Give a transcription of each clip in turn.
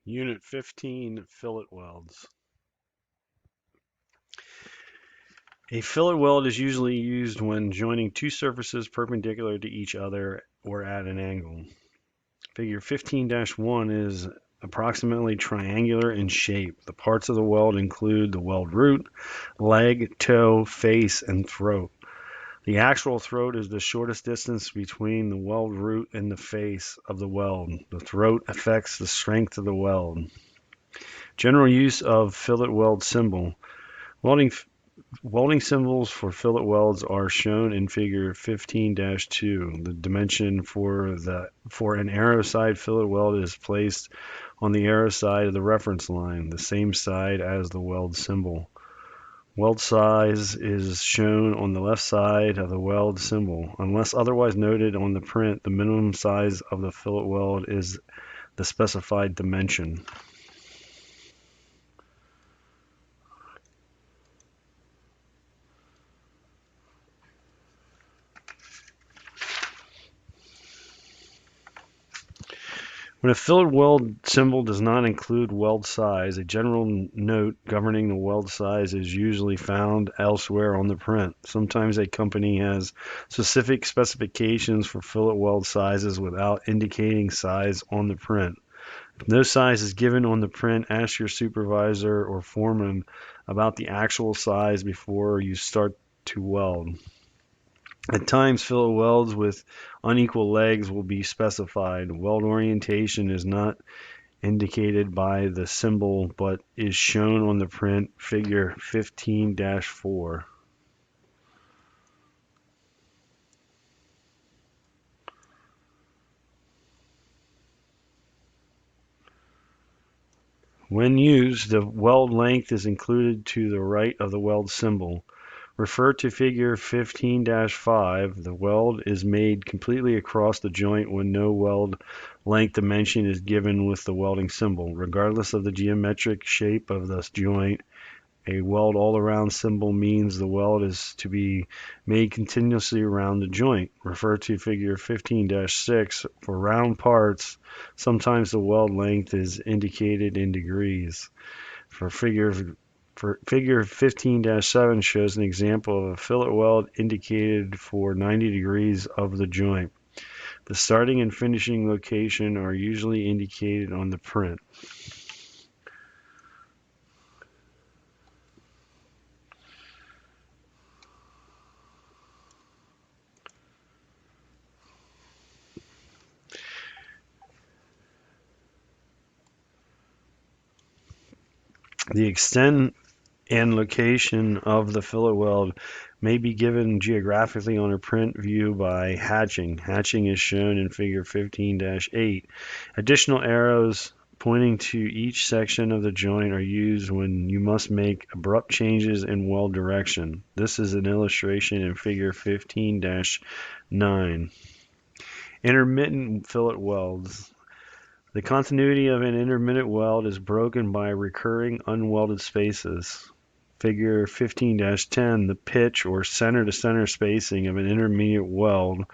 Unit 15, Fillet Welds. A fillet weld is usually used when joining two surfaces perpendicular to each other or at an angle. Figure 15-1 is approximately triangular in shape. The parts of the weld include the weld root, leg, toe, face, and throat. The actual throat is the shortest distance between the weld root and the face of the weld. The throat affects the strength of the weld. General use of fillet weld symbol. Welding symbols for fillet welds are shown in figure 15-2. The dimension for an arrow side fillet weld is placed on the arrow side of the reference line, the same side as the weld symbol. Weld size is shown on the left side of the weld symbol. Unless otherwise noted on the print, the minimum size of the fillet weld is the specified dimension. When a fillet weld symbol does not include weld size, a general note governing the weld size is usually found elsewhere on the print. Sometimes a company has specific specifications for fillet weld sizes without indicating size on the print. If no size is given on the print, ask your supervisor or foreman about the actual size before you start to weld. At times, fillet welds with unequal legs will be specified. Weld orientation is not indicated by the symbol but is shown on the print, figure 15-4. When used, the weld length is included to the right of the weld symbol. Refer to figure 15-5. The weld is made completely across the joint when no weld length dimension is given with the welding symbol. Regardless of the geometric shape of the joint, a weld all-around symbol means the weld is to be made continuously around the joint. Refer to figure 15-6. For round parts, sometimes the weld length is indicated in degrees. Figure 15-7 shows an example of a fillet weld indicated for 90 degrees of the joint. The starting and finishing location are usually indicated on the print. The extent and location of the fillet weld may be given geographically on a print view by hatching. Hatching is shown in figure 15-8. Additional arrows pointing to each section of the joint are used when you must make abrupt changes in weld direction. This is an illustration in figure 15-9. Intermittent fillet welds. The continuity of an intermittent weld is broken by recurring unwelded spaces. Figure 15-10, the pitch or center-to-center spacing of an intermediate weld,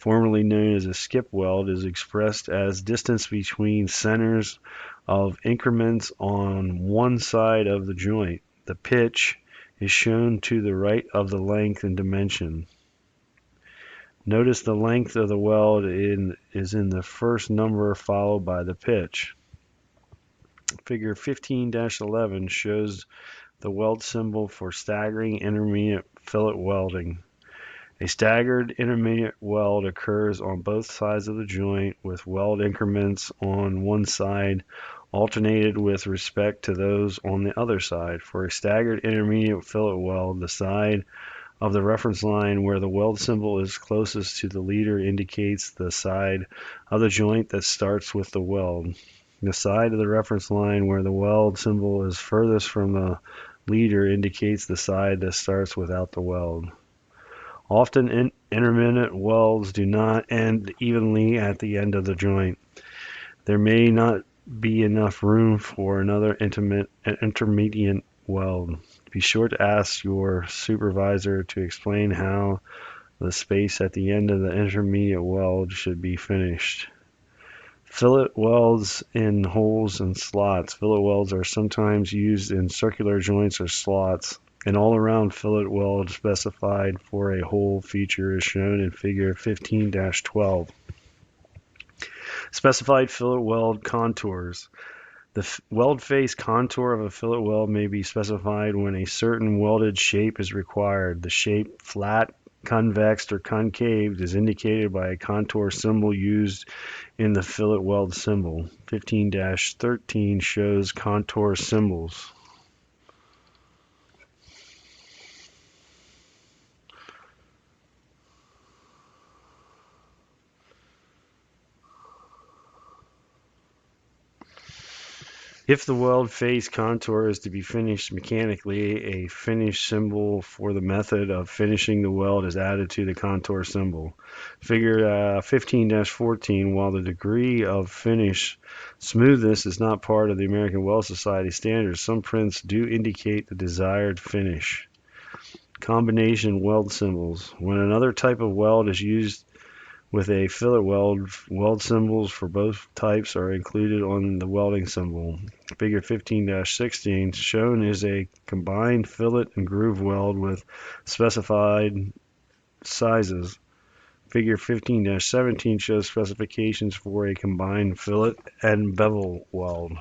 formerly known as a skip weld, is expressed as distance between centers of increments on one side of the joint. The pitch is shown to the right of the length and dimension. Notice the length of the weld is in the first number followed by the pitch. Figure 15-11 shows the weld symbol for staggering intermediate fillet welding. A staggered intermediate weld occurs on both sides of the joint with weld increments on one side alternated with respect to those on the other side. For a staggered intermediate fillet weld, the side of the reference line where the weld symbol is closest to the leader indicates the side of the joint that starts with the weld. The side of the reference line where the weld symbol is furthest from the leader indicates the side that starts without the weld. Often intermittent welds do not end evenly at the end of the joint. There may not be enough room for another intermediate weld. Be sure to ask your supervisor to explain how the space at the end of the intermediate weld should be finished. Fillet welds in holes and slots. Fillet welds are sometimes used in circular joints or slots. An all-around fillet weld specified for a hole feature is shown in Figure 15-12. Specified fillet weld contours. The weld face contour of a fillet weld may be specified when a certain welded shape is required. The shape, flat, convex, or concave, is indicated by a contour symbol used in the fillet weld symbol. 15-13 shows contour symbols. If the weld face contour is to be finished mechanically, a finish symbol for the method of finishing the weld is added to the contour symbol. Figure 15-14, while the degree of finish smoothness is not part of the American Weld Society standards, some prints do indicate the desired finish. Combination weld symbols. When another type of weld is used with a fillet weld symbols for both types are included on the welding symbol. Figure 15-16 shown is a combined fillet and groove weld with specified sizes. Figure 15-17 shows specifications for a combined fillet and bevel weld.